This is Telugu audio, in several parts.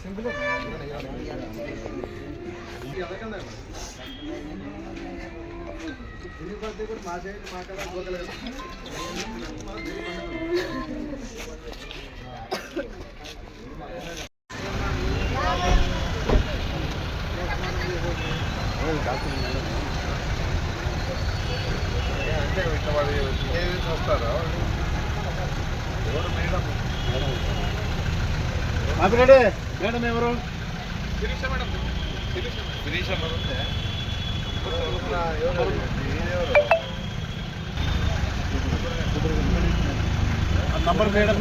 సింపుల్ కూడా మా సైడ్ మాట్లాడాలి అంటే వాళ్ళు వస్తారా ఎవరు మేడం మేడం ఎవరు శిరీష మేడం నంబర్ మేడం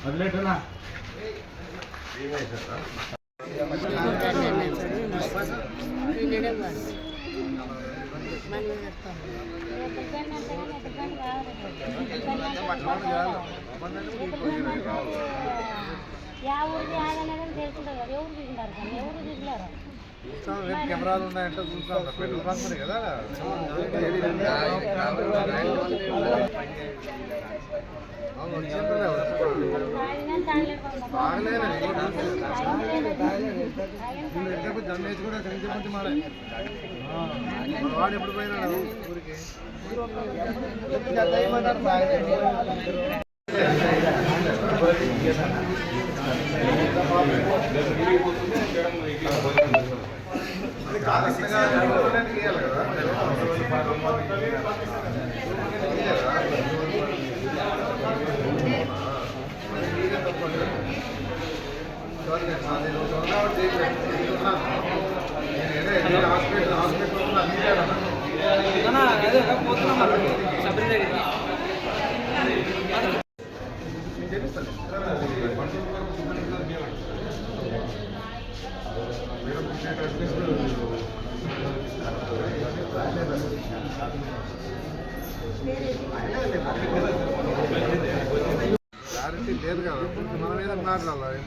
వదిలేటనా కెమెరాలు ఉన్నాయంటే చూస్తాం పెట్రోల్ బంక్ కదా జన్మేసి కూడా సంచి మాడే వాడు ఎప్పుడు పోయినాడు ఊరికి క్లారిటీ లేదు కదా మనం ఏదో మాట్లాడాలి.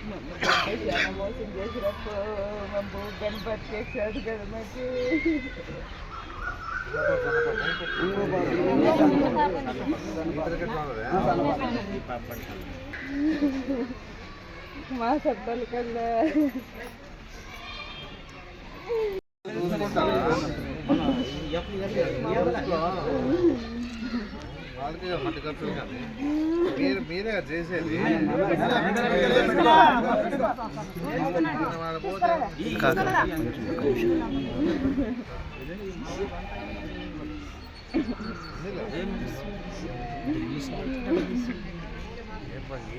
చాలా మోసం చేసినప్పుడు మా బుగ్గని బతికేసాడు కదా మాకు. మా సబ్బల కల్లా వాళ్ళకి మట్టి ఖర్చులు కానీ మీరే చేసేది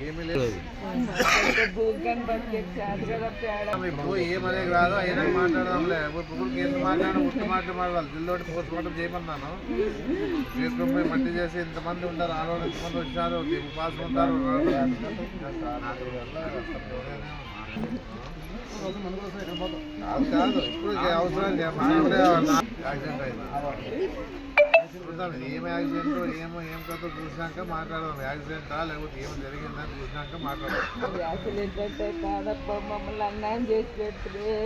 ఏమీ లేదు. ఏమనేది రాదు అయినా మాట్లాడదాంలే. ఇప్పుడు ఎంత మాట్లాడాలి ఉత్త మాట్లాడాలి. జిల్లోటి పోస్ట్ మార్టం చేయమన్నాను. తీసుకొని మట్టి చేసి ఇంతమంది ఉంటారు. ఆడవాళ్ళు ఎంతమంది వచ్చినారు, పాస్ ఉంటారు. కాదు ఇప్పుడు అవసరం యాక్సిడెంట్ అయింది. చూద్దాం ఏం యాక్సిడెంట్ ఏమో ఏం కథ చూసినాక మాట్లాడదాం. యాక్సిడెంటా లేకపోతే ఏమో జరిగిందని చూసినాక మాట్లాడదాం. యాక్సిడెంట్ అంటే కాదప్ప, మమ్మల్ని అన్యాయం చేసి పెట్టురే.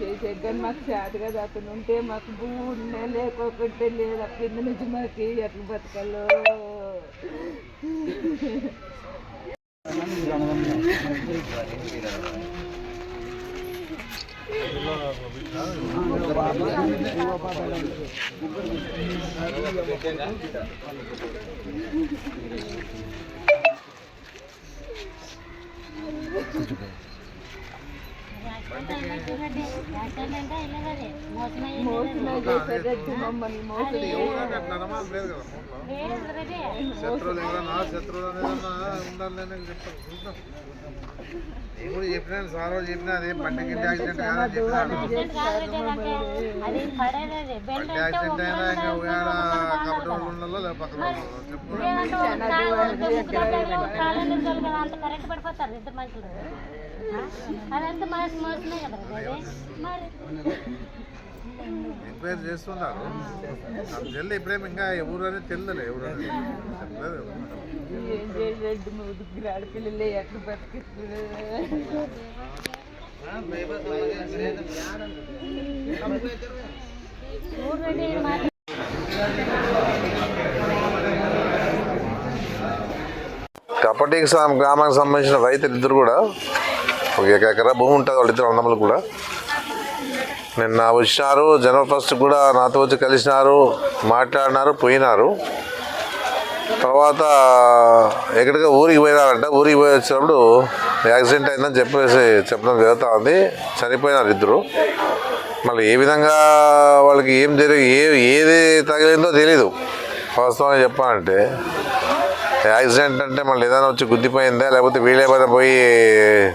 చేసే కానీ మాకు చేత కదా. అతను ఉంటే మాకు భూనే లేకోకుంటే లేదు. కింద నుంచి మాకు ఎట్లా బతకాలో. మోసమే చేసేటట్టు మమ్మల్ని మోసం శత్రువులు ఏదన్నా శత్రువులు ఏదన్నా ఉండాలని చెప్తాను. చూద్దాం. నేను కూడా చెప్పినాను, సార్ వాళ్ళు చెప్పినా అదే బండికి యాక్సిడెంట్ కాదని చెప్పినాను. బండి యాక్సిడెంట్ అయినా ఇంకా కాబట్టి వాళ్ళు ఉండాలో లేదా పక్కన చెప్తున్నాను. ఎంక్వైరీ చేస్తున్నారు. నాకు తెలియదు ఇప్పుడేమి ఇంకా ఎవరు అనేది తెలియదు. ఎవరు అనేది చెప్పలేదు. ఏం చేయలేదు. ముగ్గురు ఆడపిల్లలే ఎట్లా బతికిస్తుంది. కపటికి గ్రామానికి సంబంధించిన రైతులు ఇద్దరు కూడా ఒక ఎకరా భూమి ఉంటుంది. వాళ్ళిద్దరు అన్నములు కూడా నిన్న వచ్చినారు. జనవరి 1 కూడా నాతో వచ్చి కలిసినారు, మాట్లాడినారు, పోయినారు. తర్వాత ఎక్కడికి ఊరికి పోయినారంట. ఊరికి పోయి వచ్చినప్పుడు యాక్సిడెంట్ అయిందని చెప్పడం జరుగుతూ ఉంది. చనిపోయినారు ఇద్దరు. మళ్ళీ ఏ విధంగా వాళ్ళకి ఏం ఏది తగిలిందో తెలీదు. వాస్తవంగా చెప్పాలంటే యాక్సిడెంట్ అంటే మళ్ళీ ఏదైనా వచ్చి గుద్దిపోయిందా లేకపోతే వీళ్ళేమైనా పోయి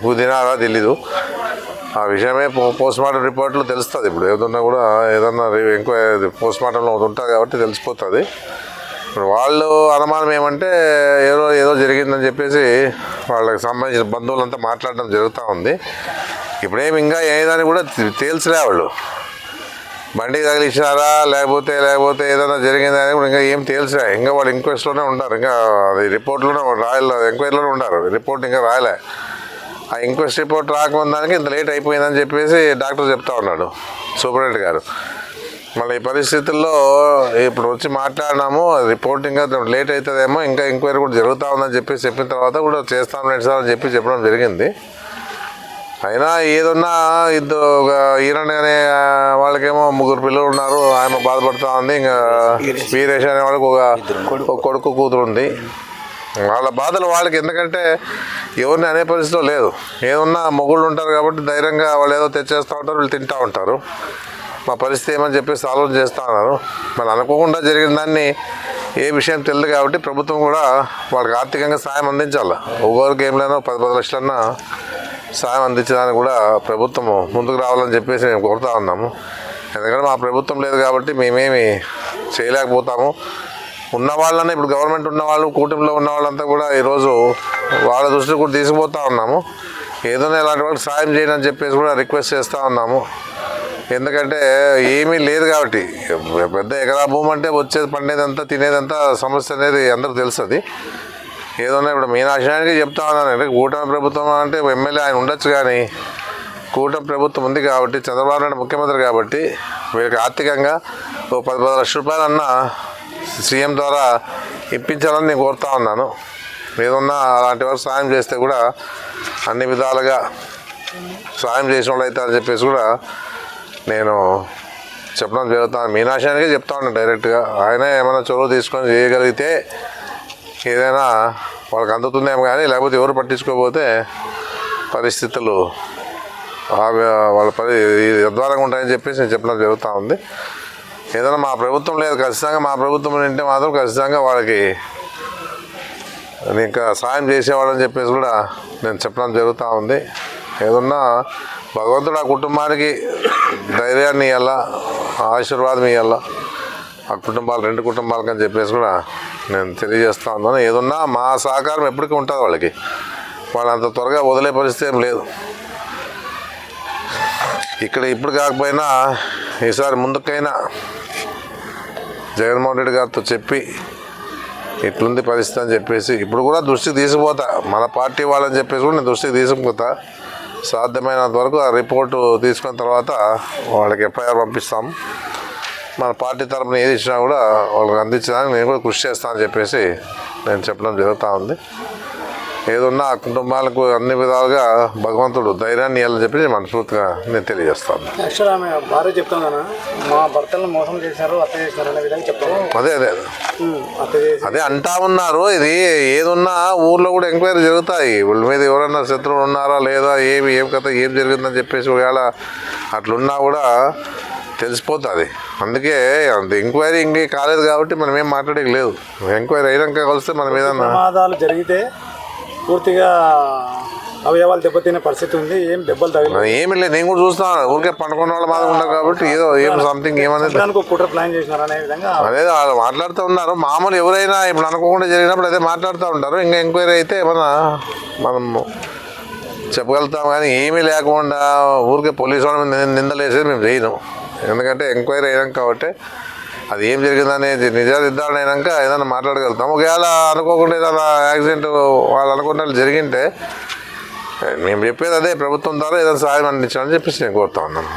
గుద్దినారా తెలీదు. ఆ విషయమే పోస్ట్ మార్టం రిపోర్ట్లో తెలుస్తుంది. ఇప్పుడు ఏదన్నా కూడా ఏదన్నా ఎంక్వైరీ పోస్ట్ మార్టంలో ఉంటుంది కాబట్టి తెలిసిపోతుంది. ఇప్పుడు వాళ్ళు అనుమానం ఏమంటే ఏదో జరిగిందని చెప్పేసి వాళ్ళకి సంబంధించిన బంధువులంతా మాట్లాడడం జరుగుతూ ఉంది. ఇప్పుడేమి ఇంకా ఏదని కూడా తేల్చలే వాళ్ళు. బండికి తగిలించినారా లేకపోతే ఏదైనా జరిగిందని కూడా ఇంకా ఏం తేల్చలే. ఇంకా వాళ్ళు ఇంక్వెస్ట్లోనే ఉంటారు. ఇంకా అది రిపోర్ట్లోనే రాయలే, ఎంక్వైరీలోనే ఉంటారు. రిపోర్ట్ ఇంకా రాయలే. ఆ ఇంక్వెస్ట్ రిపోర్ట్ రాకముందానికి ఇంత లేట్ అయిపోయిందని చెప్పేసి డాక్టర్ చెప్తా ఉన్నాడు, సూపరింటెండెంట్ గారు. మళ్ళీ ఈ పరిస్థితుల్లో ఇప్పుడు వచ్చి మాట్లాడినాము, రిపోర్ట్ ఇంకా లేట్ అవుతుందేమో, ఇంకా ఎంక్వైరీ కూడా జరుగుతూ ఉందని చెప్పిన తర్వాత కూడా చేస్తాం నడిచామని చెప్పడం జరిగింది. అయినా ఏదన్నా ఇద్దరు ఈరణ్ అనే వాళ్ళకేమో 3 పిల్లలు ఉన్నారు. ఆయన బాధపడుతూ ఉంది. ఇంకా వీరేష్ అనే వాళ్ళకి ఒక కొడుకు కూతురు ఉంది. వాళ్ళ బాధలు వాళ్ళకి, ఎందుకంటే ఎవరిని అనే పరిస్థితిలో లేదు. ఏదన్నా మొగుళ్ళు ఉంటారు కాబట్టి ధైర్యంగా వాళ్ళు ఏదో తెచ్చేస్తూ ఉంటారు, వీళ్ళు తింటూ ఉంటారు. మా పరిస్థితి ఏమని చెప్పి ఆలోచన చేస్తూ ఉన్నారు. మరి అనుకోకుండా జరిగిన దాన్ని ఏ విషయం తెలియదు కాబట్టి ప్రభుత్వం కూడా వాళ్ళకి ఆర్థికంగా సాయం అందించాలి. ఒక్కొక్కరికి ఏం లేదో 10 లక్షలన్నా సాయం అందించడానికి కూడా ప్రభుత్వం ముందుకు రావాలని చెప్పేసి మేము కోరుతూ ఉన్నాము. ఎందుకంటే మా ప్రభుత్వం లేదు కాబట్టి మేమేమి చేయలేకపోతాము. ఉన్న వాళ్ళని ఇప్పుడు గవర్నమెంట్ ఉన్న వాళ్ళు, కూటమిలో ఉన్న వాళ్ళంతా కూడా ఈరోజు వాళ్ళ దృష్టికి కూడా తీసుకుపోతూ ఉన్నాము. ఏదైనా ఇలాంటి వాళ్ళకి సాయం చేయని చెప్పేసి కూడా రిక్వెస్ట్ చేస్తూ ఉన్నాము. ఎందుకంటే ఏమీ లేదు కాబట్టి పెద్ద ఎకరా భూమి అంటే వచ్చేది పండేదంతా తినేదంతా సమస్య అనేది అందరికి తెలుస్తుంది. ఏదన్నా ఇప్పుడు మీనాశయానికి చెప్తా ఉన్నాను అంటే కూటమి ప్రభుత్వం అంటే ఎమ్మెల్యే ఆయన ఉండొచ్చు, కానీ కూటమి ప్రభుత్వం ఉంది కాబట్టి చంద్రబాబు నాయుడు ముఖ్యమంత్రి కాబట్టి వీళ్ళకి ఆర్థికంగా ఓ 10 లక్షల రూపాయలన్నా సీఎం ద్వారా ఇప్పించాలని నేను కోరుతా ఉన్నాను. ఏదన్నా అలాంటి వరకు సాయం చేస్తే కూడా అన్ని విధాలుగా సాయం చేసిన వాళ్ళు అయితే అని చెప్పేసి కూడా నేను చెప్పడం జరుగుతాను. మీనాశయానికే చెప్తా ఉన్నాను డైరెక్ట్గా. ఆయనే ఏమైనా చొరవ తీసుకొని చేయగలిగితే ఏదైనా వాళ్ళకి అందుతుందేమో, కానీ లేకపోతే ఎవరు పట్టించుకోకపోతే పరిస్థితులు వాళ్ళ అద్వారంగా ఉంటాయని చెప్పేసి నేను చెప్పడం జరుగుతూ ఉంది. ఏదైనా మా ప్రభుత్వం లేదు, ఖచ్చితంగా మా ప్రభుత్వం ఉంటే మాత్రం ఖచ్చితంగా వాళ్ళకి ఇంకా సాయం చేసేవాళ్ళని చెప్పేసి కూడా నేను చెప్పడం జరుగుతూ ఉంది. ఏదన్నా భగవంతుడు ఆ కుటుంబానికి ధైర్యాన్ని ఇవ్వాలా, ఆశీర్వాదం ఇవ్వాలా ఆ కుటుంబాలు, 2 కుటుంబాలకి అని చెప్పేసి కూడా నేను తెలియజేస్తా ఉన్నాను. ఏదన్నా మా సహకారం ఎప్పటికీ ఉంటుంది వాళ్ళకి. వాళ్ళు అంత త్వరగా వదిలే పరిస్థితి ఏం లేదు. ఇక్కడ ఇప్పుడు కాకపోయినా ఈసారి ముందుకైనా జగన్మోహన్ రెడ్డి గారితో చెప్పి ఇట్లుంది పరిస్థితి అని చెప్పేసి ఇప్పుడు కూడా దృష్టికి తీసుకుపోతా, మన పార్టీ వాళ్ళని చెప్పేసి కూడా నేను దృష్టికి తీసుకుపోతా. సాధ్యమైనంత వరకు ఆ రిపోర్టు తీసుకున్న తర్వాత వాళ్ళకి ఎఫ్ఐఆర్ పంపిస్తాం. మన పార్టీ తరఫున ఏది ఇచ్చినా కూడా వాళ్ళకి అందించడానికి నేను కూడా కృషి చేస్తానని చెప్పేసి నేను చెప్పడం జరుగుతూ ఉంది. ఏదన్నా ఆ కుటుంబాలకు అన్ని విధాలుగా భగవంతుడు ధైర్యాన్ని ఇవ్వాలని చెప్పి నేను మనస్ఫూర్తిగా నేను తెలియజేస్తాను. యాక్చువల్ ఆమె భార్య చెప్తాను, మా భర్తలను మోసం చేశారు, హత్య చేశారు అనే విధంగా చెప్తాను. అదే అంటా ఉన్నారు. ఇది ఏదున్నా ఊర్లో కూడా ఎంక్వైరీ జరుగుతాయి. వీళ్ళ మీద ఎవరన్నా శత్రువులు ఉన్నారా లేదా, ఏం కథ ఏం జరిగిందని చెప్పేసి ఒకవేళ అట్లున్నా కూడా తెలిసిపోతుంది. అందుకే అంత ఎంక్వైరీ ఇంకే కాలేదు కాబట్టి మనం ఏం మాట్లాడేది లేదు. ఎంక్వైరీ అయినాక కలిస్తే మనం ఏదన్నా ప్రమాదాలు జరిగితే పూర్తిగా అవయవాలు దెబ్బతినే పరిస్థితి ఉంది. ఏం దెబ్బలు తగిలి ఏమి లేదు, నేను కూడా చూస్తాను. ఊరికే పండుకున్న వాళ్ళ మాదిరి ఉంటారు కాబట్టి ఏదో ఏం సంథింగ్ ఏమనేది కుట్ర ప్లాన్ చేసినారు అనే విధంగా అదే వాళ్ళు మాట్లాడుతూ ఉన్నారు. మామూలు ఎవరైనా ఇప్పుడు అనుకోకుండా జరిగినప్పుడు అదే మాట్లాడుతూ ఉంటారు. ఇంకా ఎంక్వైరీ అయితే ఏమన్నా మనం చెప్పగలుగుతాం, కానీ ఏమీ లేకుండా ఊరికే పోలీసు వాళ్ళ మీద నిందలేసేది మేము చేయను. ఎందుకంటే ఎంక్వైరీ అయినాక కాబట్టి అది ఏం జరిగిందనేది నిర్ధారణ అయినాక ఏదైనా మాట్లాడగలుగుతాం. ఒకవేళ అనుకోకుండా ఏదైనా యాక్సిడెంట్ వాళ్ళు అనుకున్నట్లు జరిగింటే మేము చెప్పేది అదే, ప్రభుత్వం ద్వారా ఏదైనా సహాయం అందించాలని చెప్పేసి నేను కోరుతా ఉన్నాను.